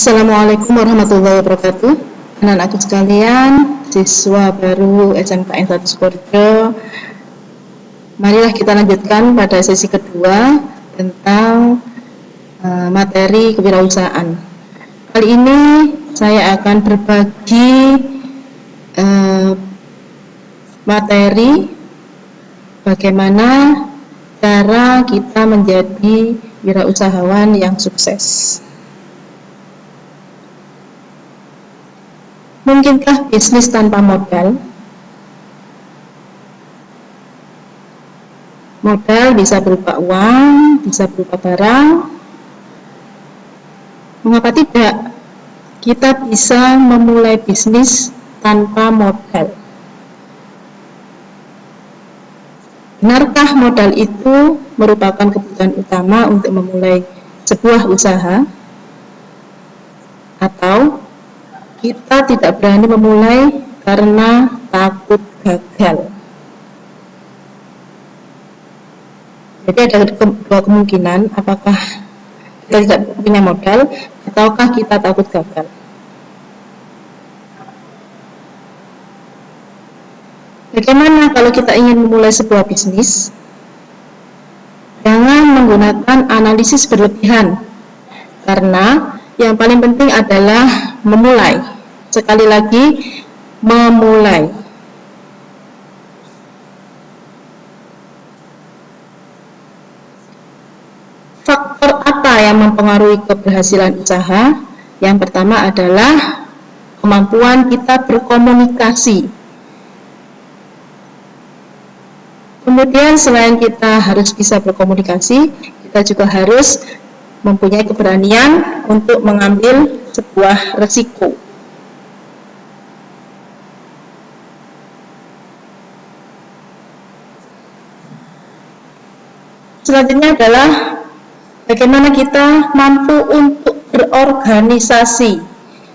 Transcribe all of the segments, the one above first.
Assalamualaikum warahmatullahi wabarakatuh. Anak-anakku sekalian, siswa baru SMKN 1 Sukorejo, marilah kita lanjutkan pada sesi kedua tentang materi kewirausahaan. Kali ini saya akan berbagi materi bagaimana cara kita menjadi wirausahawan yang sukses. Mungkinkah bisnis tanpa modal? Modal bisa berupa uang, bisa berupa barang. Mengapa tidak? Kita bisa memulai bisnis tanpa modal. Benarkah modal itu merupakan kebutuhan utama untuk memulai sebuah usaha? Atau kita tidak berani memulai karena takut gagal? Jadi ada dua kemungkinan, apakah kita tidak punya modal ataukah kita takut gagal. Bagaimana kalau kita ingin memulai sebuah bisnis? Jangan menggunakan analisis berlebihan, karena yang paling penting adalah memulai. Sekali lagi, memulai. Faktor apa yang mempengaruhi keberhasilan usaha? Yang pertama adalah kemampuan kita berkomunikasi. Kemudian selain kita harus bisa berkomunikasi, kita juga harus mempunyai keberanian untuk mengambil sebuah resiko. Selanjutnya adalah bagaimana kita mampu untuk berorganisasi,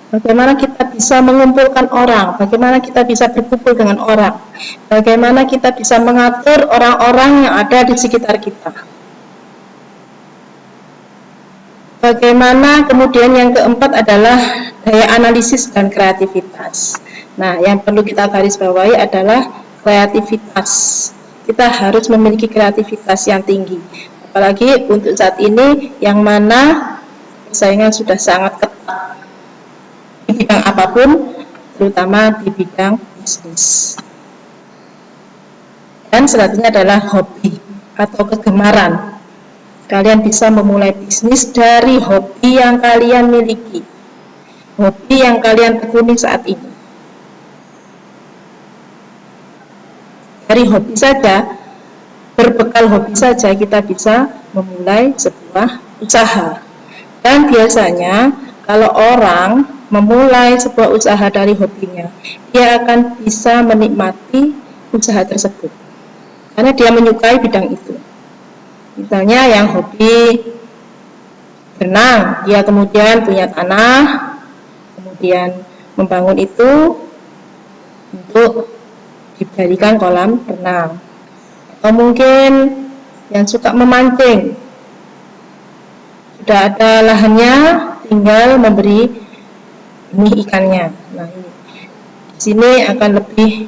bagaimana kita bisa mengumpulkan orang, bagaimana kita bisa berkumpul dengan orang, bagaimana kita bisa mengatur orang-orang yang ada di sekitar kita. Bagaimana kemudian yang keempat adalah daya analisis dan kreativitas. Nah, yang perlu kita garis bawahi adalah kreativitas. Kita harus memiliki kreativitas yang tinggi. Apalagi untuk saat ini yang mana persaingan sudah sangat ketat di bidang apapun, terutama di bidang bisnis. Dan selanjutnya adalah hobi atau kegemaran. Kalian bisa memulai bisnis dari hobi yang kalian miliki, hobi yang kalian tekuni saat ini. Dari hobi saja, berbekal hobi saja kita bisa memulai sebuah usaha. Dan biasanya kalau orang memulai sebuah usaha dari hobinya, dia akan bisa menikmati usaha tersebut karena dia menyukai bidang itu. Misalnya yang hobi berenang, dia kemudian punya tanah, kemudian membangun itu untuk diberikan kolam renang. Atau mungkin yang suka memancing, sudah ada lahannya, tinggal memberi benih ikannya. Nah, di sini akan lebih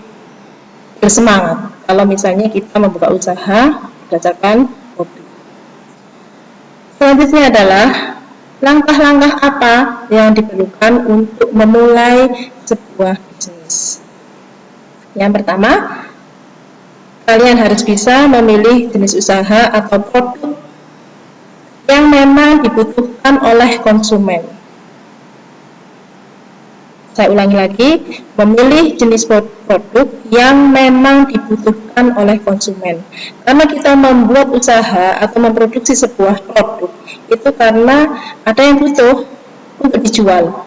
bersemangat kalau misalnya kita membuka usaha berdasarkan hobi. Selanjutnya adalah langkah-langkah apa yang diperlukan untuk memulai sebuah bisnis. Yang pertama, kalian harus bisa memilih jenis usaha atau produk yang memang dibutuhkan oleh konsumen. Saya ulangi lagi, memilih jenis produk yang memang dibutuhkan oleh konsumen. Karena kita membuat usaha atau memproduksi sebuah produk, itu karena ada yang butuh untuk dijual,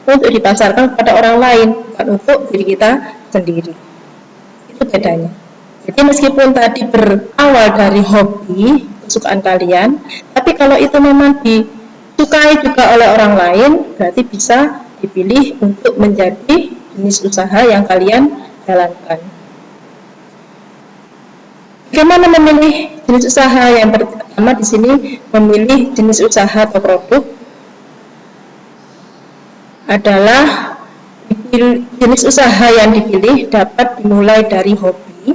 untuk dipasarkan kepada orang lain, bukan untuk diri kita sendiri. Itu bedanya. Jadi meskipun tadi berawal dari hobi, kesukaan kalian, tapi kalau itu memang disukai juga oleh orang lain, berarti bisa dipilih untuk menjadi jenis usaha yang kalian jalankan. Bagaimana memilih jenis usaha? Yang pertama di sini memilih jenis usaha atau produk adalah jenis usaha yang dipilih dapat dimulai dari hobi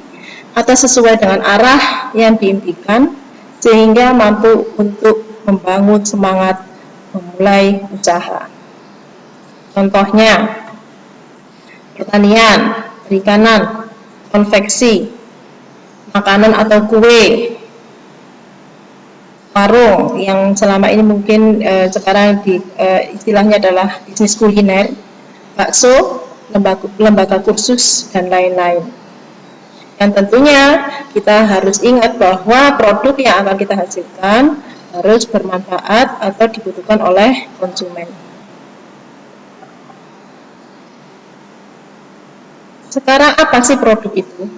atau sesuai dengan arah yang diimpikan sehingga mampu untuk membangun semangat memulai usaha. Contohnya, pertanian, perikanan, konveksi, makanan atau kue, warung yang selama ini mungkin sekarang istilahnya adalah bisnis kuliner, bakso, lembaga kursus, dan lain-lain. Dan tentunya kita harus ingat bahwa produk yang akan kita hasilkan harus bermanfaat atau dibutuhkan oleh konsumen. Sekarang apa sih produk itu?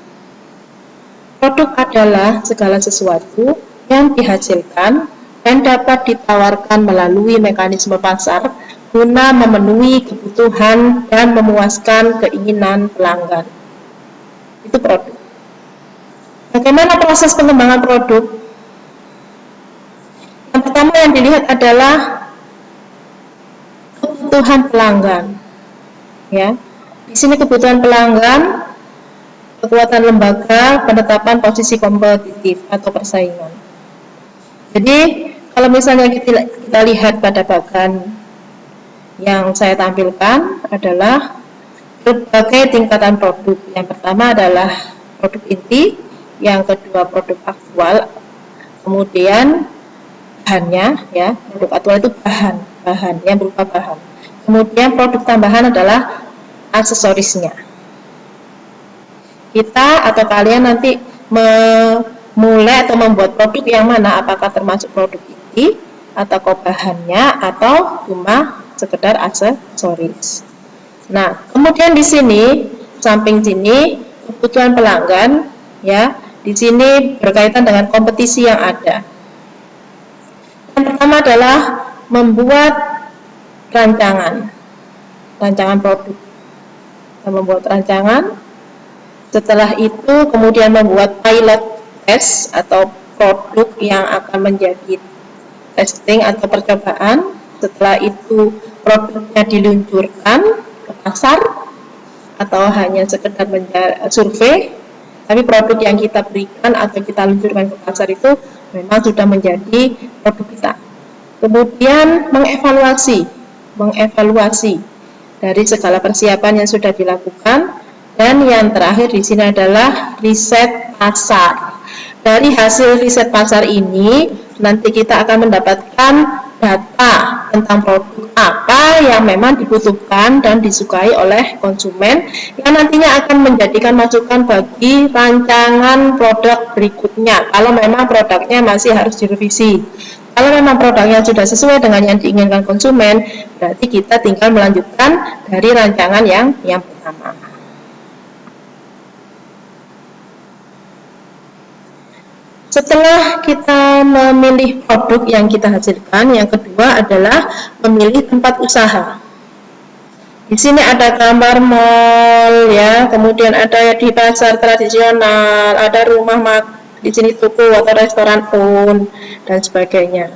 Produk adalah segala sesuatu yang dihasilkan dan dapat ditawarkan melalui mekanisme pasar guna memenuhi kebutuhan dan memuaskan keinginan pelanggan. Itu produk. Bagaimana proses pengembangan produk? Yang pertama yang dilihat adalah kebutuhan pelanggan. Ya. Di sini kebutuhan pelanggan, kekuatan lembaga, penetapan posisi kompetitif atau persaingan. Jadi kalau misalnya kita lihat pada bagan yang saya tampilkan adalah berbagai tingkatan produk. Yang pertama adalah produk inti, yang kedua produk aktual, kemudian bahannya, ya, produk aktual itu bahan yang berupa bahan. Kemudian produk tambahan adalah aksesorisnya. Kita atau kalian nanti memulai atau membuat produk yang mana, apakah termasuk produk inti atau bahannya atau cuma sekedar aksesoris. Nah, kemudian di sini samping sini kebutuhan pelanggan, ya, di sini berkaitan dengan kompetisi yang ada. Yang pertama adalah membuat rancangan produk. Membuat rancangan. Setelah itu kemudian membuat pilot test atau produk yang akan menjadi testing atau percobaan. Setelah itu produknya diluncurkan ke pasar atau hanya sekedar survei, tapi produk yang kita berikan atau kita luncurkan ke pasar itu memang sudah menjadi produk kita. Kemudian mengevaluasi dari segala persiapan yang sudah dilakukan, dan yang terakhir di sini adalah riset pasar. Dari hasil riset pasar ini nanti kita akan mendapatkan data tentang produk apa yang memang dibutuhkan dan disukai oleh konsumen, yang nantinya akan menjadikan masukan bagi rancangan produk berikutnya kalau memang produknya masih harus direvisi. Kalau memang produknya sudah sesuai dengan yang diinginkan konsumen, berarti kita tinggal melanjutkan dari rancangan yang pertama. Setelah kita memilih produk yang kita hasilkan, yang kedua adalah memilih tempat usaha. Di sini ada gambar mall, ya, kemudian ada di pasar tradisional, ada rumah makan, di sini toko atau restoran pun, dan sebagainya.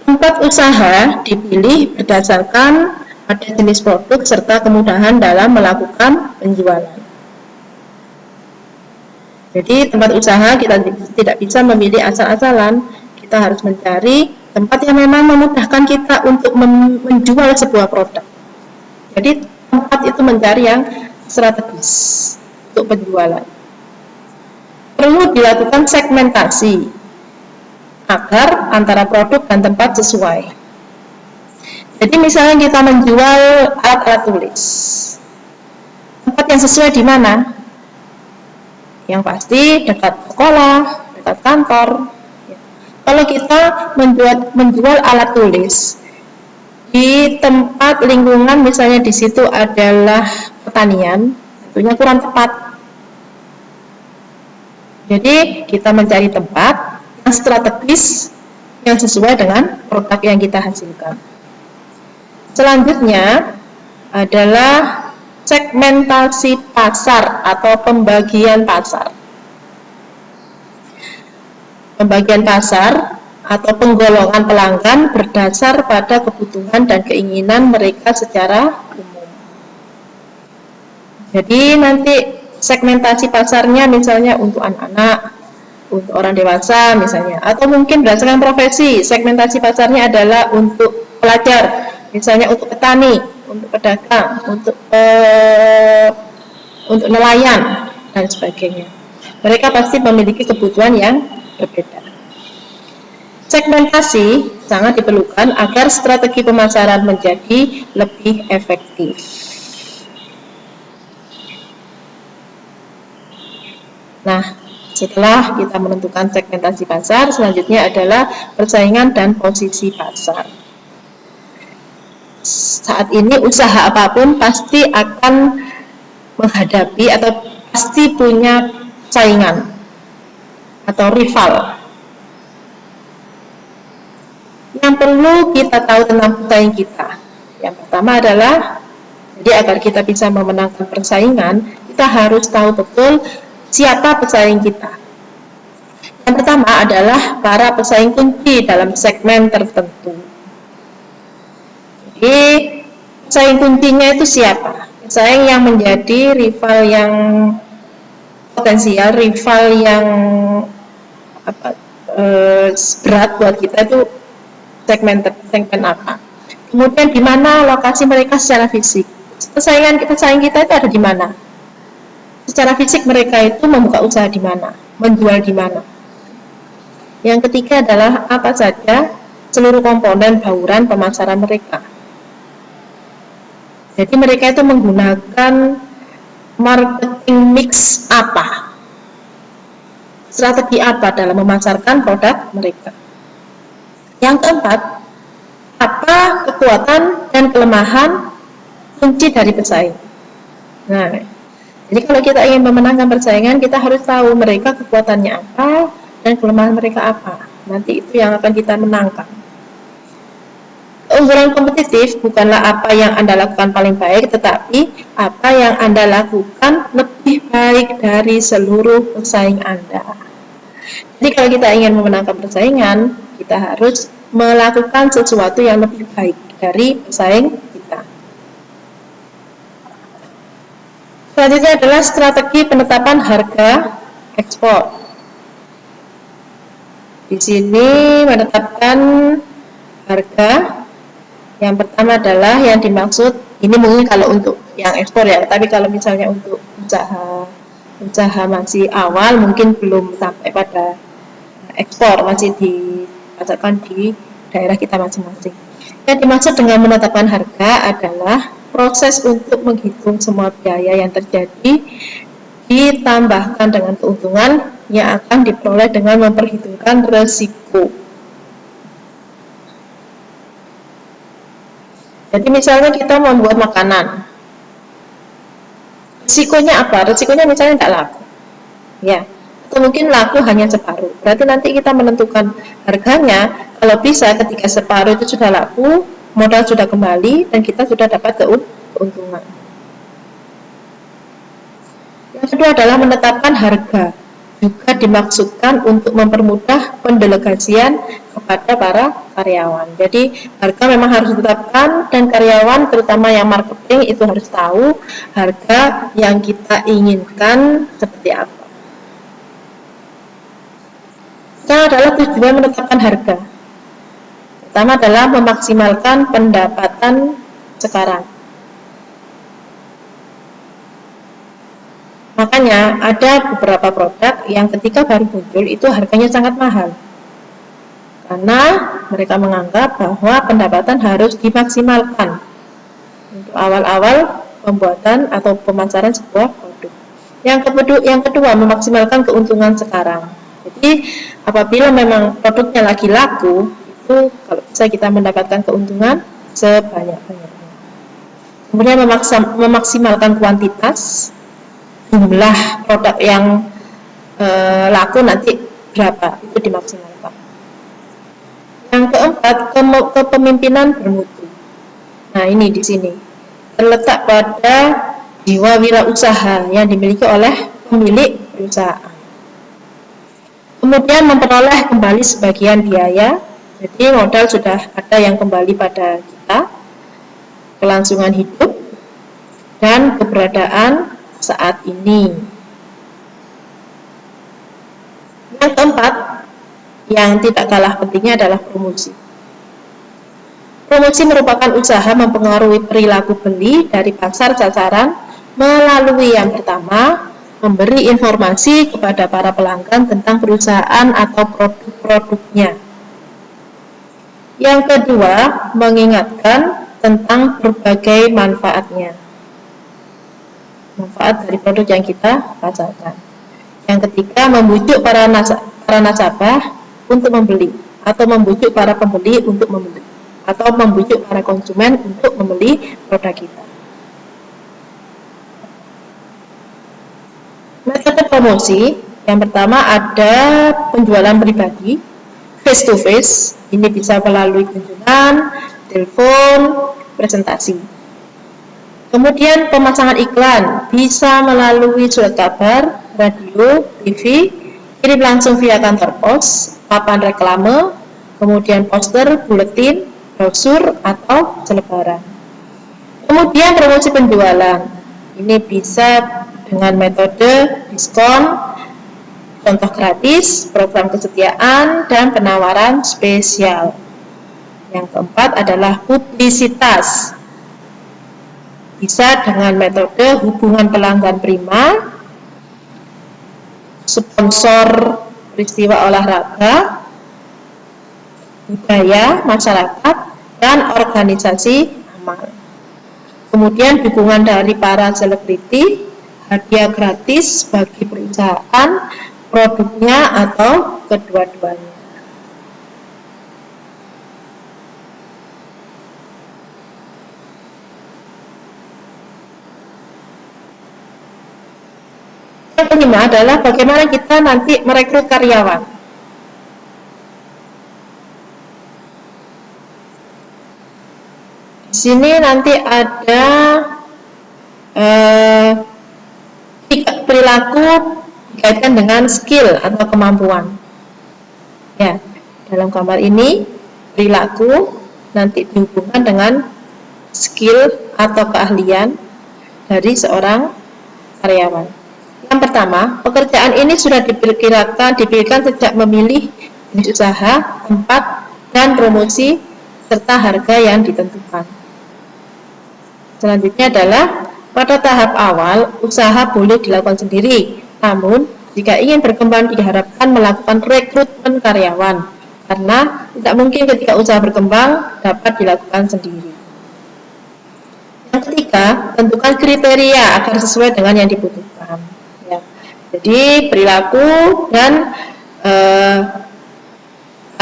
Tempat usaha dipilih berdasarkan pada jenis produk serta kemudahan dalam melakukan penjualan. Jadi tempat usaha kita tidak bisa memilih asal-asalan, kita harus mencari tempat yang memang memudahkan kita untuk menjual sebuah produk. Jadi tempat itu mencari yang strategis untuk penjualan. Perlu dilakukan segmentasi agar antara produk dan tempat sesuai. Jadi misalnya kita menjual alat tulis, tempat yang sesuai di mana? Yang pasti dekat sekolah, dekat kantor. Kalau kita menjual alat tulis di tempat lingkungan, misalnya di situ adalah pertanian, tentunya kurang tepat. Jadi kita mencari tempat yang strategis yang sesuai dengan produk yang kita hasilkan. Selanjutnya adalah segmentasi pasar atau pembagian pasar. Pembagian pasar atau penggolongan pelanggan berdasar pada kebutuhan dan keinginan mereka secara umum. Jadi nanti segmentasi pasarnya misalnya untuk anak-anak, untuk orang dewasa misalnya, atau mungkin berdasarkan profesi. Segmentasi pasarnya adalah untuk pelajar, misalnya untuk petani, untuk pedagang, untuk nelayan dan sebagainya. Mereka pasti memiliki kebutuhan yang berbeda. Segmentasi sangat diperlukan agar strategi pemasaran menjadi lebih efektif. Nah, setelah kita menentukan segmentasi pasar, selanjutnya adalah persaingan dan posisi pasar. Saat ini usaha apapun pasti akan menghadapi atau pasti punya saingan atau rival. Yang perlu kita tahu tentang pesaing kita, yang pertama adalah, jadi agar kita bisa memenangkan persaingan, kita harus tahu betul siapa pesaing kita. Yang pertama adalah para pesaing kunci dalam segmen tertentu. Jadi pesaing kuncinya itu siapa? Pesaing yang menjadi rival yang potensial, rival yang berat buat kita itu segmen apa? Kemudian di mana lokasi mereka secara fisik? Pesaing kita itu ada di mana? Secara fisik mereka itu membuka usaha di mana? Menjual di mana? Yang ketiga adalah apa saja seluruh komponen bauran pemasaran mereka. Jadi mereka itu menggunakan marketing mix apa? Strategi apa dalam memasarkan produk mereka? Yang keempat, apa kekuatan dan kelemahan kunci dari pesaing? Nah, jadi kalau kita ingin memenangkan persaingan, kita harus tahu mereka kekuatannya apa dan kelemahan mereka apa. Nanti itu yang akan kita menangkan. Keunggulan kompetitif bukanlah apa yang Anda lakukan paling baik, tetapi apa yang Anda lakukan lebih baik dari seluruh pesaing Anda. Jadi kalau kita ingin memenangkan persaingan, kita harus melakukan sesuatu yang lebih baik dari pesaing kita. Selanjutnya adalah strategi penetapan harga ekspor. Di sini menetapkan harga. Yang pertama adalah yang dimaksud, ini mungkin kalau untuk yang ekspor ya, tapi kalau misalnya untuk usaha masih awal, mungkin belum sampai pada ekspor, masih dipasarkan di daerah kita masing-masing. Yang dimaksud dengan menetapkan harga adalah proses untuk menghitung semua biaya yang terjadi, ditambahkan dengan keuntungan yang akan diperoleh dengan memperhitungkan resiko. Jadi misalnya kita membuat makanan, risikonya apa? Risikonya misalnya tidak laku, ya, atau mungkin laku hanya separuh. Berarti nanti kita menentukan harganya. Kalau bisa ketika separuh itu sudah laku, modal sudah kembali dan kita sudah dapat keuntungan. Yang kedua adalah menetapkan harga. Juga dimaksudkan untuk mempermudah pendelegasian kepada para karyawan. Jadi harga memang harus ditetapkan dan karyawan terutama yang marketing itu harus tahu harga yang kita inginkan seperti apa. Yang adalah tujuan menetapkan harga. Pertama adalah memaksimalkan pendapatan sekarang. Makanya ada beberapa produk yang ketika baru muncul itu harganya sangat mahal. Karena mereka menganggap bahwa pendapatan harus dimaksimalkan untuk awal-awal pembuatan atau pemasaran sebuah produk. Yang kedua memaksimalkan keuntungan sekarang. Jadi apabila memang produknya lagi laku, itu kalau bisa kita mendapatkan keuntungan sebanyak-banyaknya. Kemudian memaksimalkan kuantitas, jumlah produk yang laku nanti berapa itu dimaksimalkan. Yang keempat, kepemimpinan bermutu. Nah, ini di sini terletak pada jiwa wirausaha yang dimiliki oleh pemilik perusahaan. Kemudian memperoleh kembali sebagian biaya, jadi modal sudah ada yang kembali pada kita, kelangsungan hidup, dan keberadaan saat ini. Yang keempat, yang tidak kalah pentingnya adalah promosi. Promosi merupakan usaha mempengaruhi perilaku beli dari pasar sasaran melalui yang pertama, memberi informasi kepada para pelanggan tentang perusahaan atau produk-produknya. Yang kedua, mengingatkan tentang berbagai manfaatnya. Manfaat dari produk yang kita pasarkan. Yang ketiga, membujuk para nasabah untuk membeli, atau membujuk para pembeli untuk membeli, atau membujuk para konsumen untuk membeli produk kita. Metode promosi yang pertama ada penjualan pribadi, face to face. Ini bisa melalui kunjungan, telepon, presentasi. Kemudian pemasangan iklan bisa melalui surat kabar, radio, TV, kirim langsung via kantor pos, papan reklame, kemudian poster, buletin, brosur, atau selebaran. Kemudian promosi penjualan. Ini bisa dengan metode diskon, contoh gratis, program kesetiaan, dan penawaran spesial. Yang keempat adalah publisitas. Bisa dengan metode hubungan pelanggan prima, sponsor peristiwa olahraga, budaya, masyarakat, dan organisasi amal. Kemudian dukungan dari para selebriti, hadiah gratis bagi perusahaan, produknya, atau kedua-duanya. Yang kelima adalah bagaimana kita nanti merekrut karyawan. Di sini nanti ada perilaku dikaitkan dengan skill atau kemampuan. Ya, dalam gambar ini perilaku nanti dihubungkan dengan skill atau keahlian dari seorang karyawan. Yang pertama, pekerjaan ini sudah dipikirkan sejak memilih jenis usaha, tempat, dan promosi serta harga yang ditentukan. Selanjutnya adalah pada tahap awal, usaha boleh dilakukan sendiri, namun jika ingin berkembang diharapkan melakukan rekrutmen karyawan, karena tidak mungkin ketika usaha berkembang dapat dilakukan sendiri. Yang ketiga, tentukan kriteria agar sesuai dengan yang dibutuhkan. Ya. Jadi perilaku dan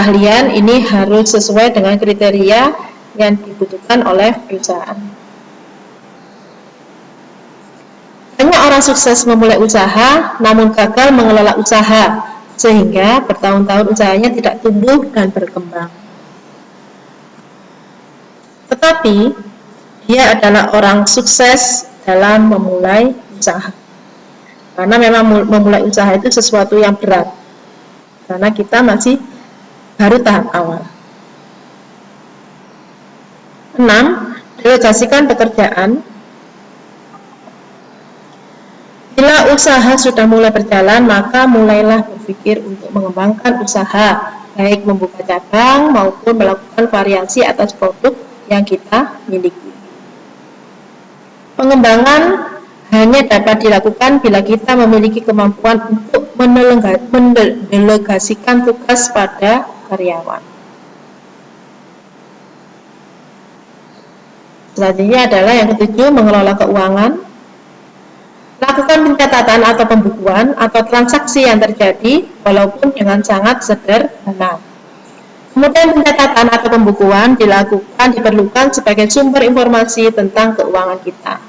keahlian ini harus sesuai dengan kriteria yang dibutuhkan oleh perusahaan. Banyak orang sukses memulai usaha, namun gagal mengelola usaha, sehingga bertahun-tahun usahanya tidak tumbuh dan berkembang. Tetapi, dia adalah orang sukses dalam memulai usaha. Karena memang memulai usaha itu sesuatu yang berat. Karena kita masih baru tahap awal. 6. Delegasikan pekerjaan. Bila usaha sudah mulai berjalan, maka mulailah berpikir untuk mengembangkan usaha, baik membuka cabang maupun melakukan variasi atas produk yang kita miliki. Pengembangan hanya dapat dilakukan bila kita memiliki kemampuan untuk mendelegasikan tugas pada karyawan. Selanjutnya adalah yang ketujuh, mengelola keuangan. Lakukan pencatatan atau pembukuan atau transaksi yang terjadi walaupun dengan sangat sederhana. Kemudian pencatatan atau pembukuan diperlukan sebagai sumber informasi tentang keuangan kita.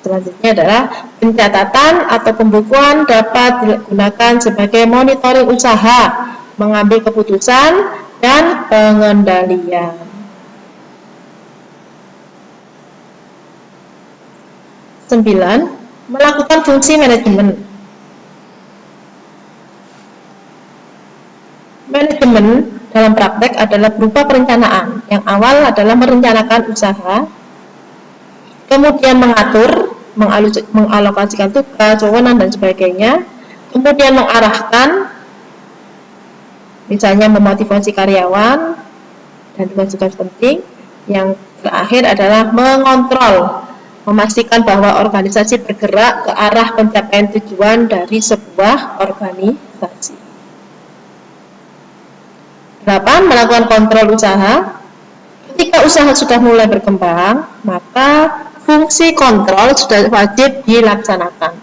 Selanjutnya adalah pencatatan atau pembukuan dapat digunakan sebagai monitoring usaha, mengambil keputusan, dan pengendalian. Sembilan, melakukan fungsi manajemen. Manajemen dalam praktek adalah berupa perencanaan. Yang awal adalah merencanakan usaha, kemudian mengatur, mengalokasikan tugas, wewenang, dan sebagainya, kemudian mengarahkan, misalnya memotivasi karyawan, dan tugas-tugas penting. Yang terakhir adalah mengontrol, memastikan bahwa organisasi bergerak ke arah pencapaian tujuan dari sebuah organisasi. 8. Melakukan kontrol usaha. Ketika usaha sudah mulai berkembang, maka fungsi kontrol sudah wajib dilaksanakan.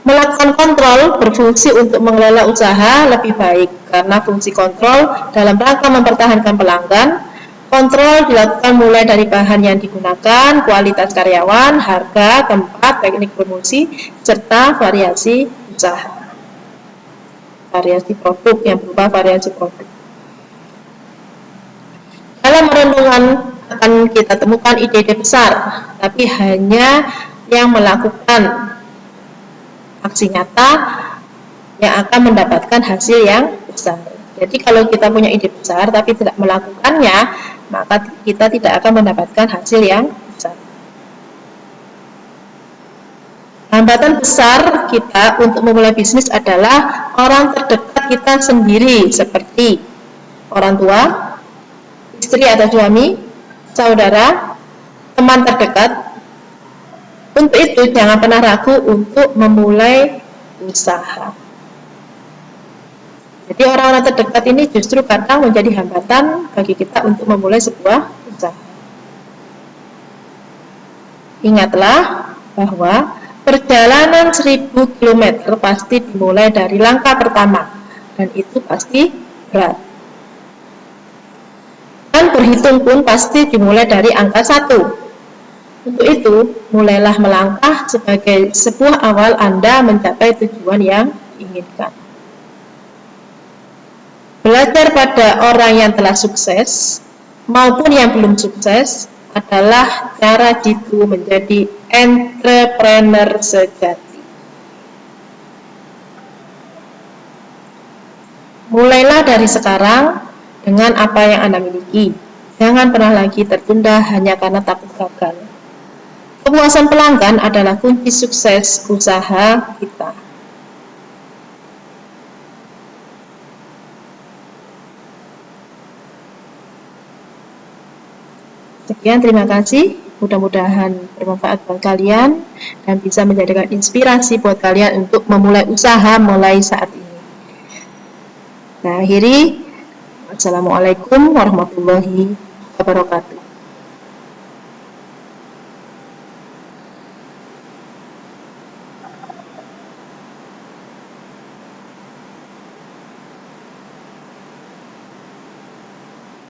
Melakukan kontrol berfungsi untuk mengelola usaha lebih baik, karena fungsi kontrol dalam rangka mempertahankan pelanggan. Kontrol dilakukan mulai dari bahan yang digunakan, kualitas karyawan, harga, tempat, teknik promosi, serta variasi usaha. Variasi produk yang berupa variasi produk. Dalam renungan akan kita temukan ide-ide besar, tapi hanya yang melakukan aksi nyata yang akan mendapatkan hasil yang besar. Jadi kalau kita punya ide besar tapi tidak melakukannya, maka kita tidak akan mendapatkan hasil yang besar. Hambatan besar kita untuk memulai bisnis adalah orang terdekat kita sendiri, seperti orang tua, istri atau suami, saudara, teman terdekat. Untuk itu jangan pernah ragu untuk memulai usaha. Jadi orang-orang terdekat ini justru kadang menjadi hambatan bagi kita untuk memulai sebuah usaha. Ingatlah bahwa perjalanan 1000 km pasti dimulai dari langkah pertama, dan itu pasti berat. Dan berhitung pun pasti dimulai dari angka 1. Untuk itu, mulailah melangkah sebagai sebuah awal Anda mencapai tujuan yang diinginkan. Belajar pada orang yang telah sukses maupun yang belum sukses adalah cara jitu menjadi entrepreneur sejati. Mulailah dari sekarang dengan apa yang Anda miliki. Jangan pernah lagi tertunda hanya karena takut gagal. Kepuasan pelanggan adalah kunci sukses usaha kita. Sekian, terima kasih. Mudah-mudahan bermanfaat buat kalian dan bisa menjadikan inspirasi buat kalian untuk memulai usaha mulai saat ini. Nah, akhiri. Assalamualaikum warahmatullahi wabarakatuh.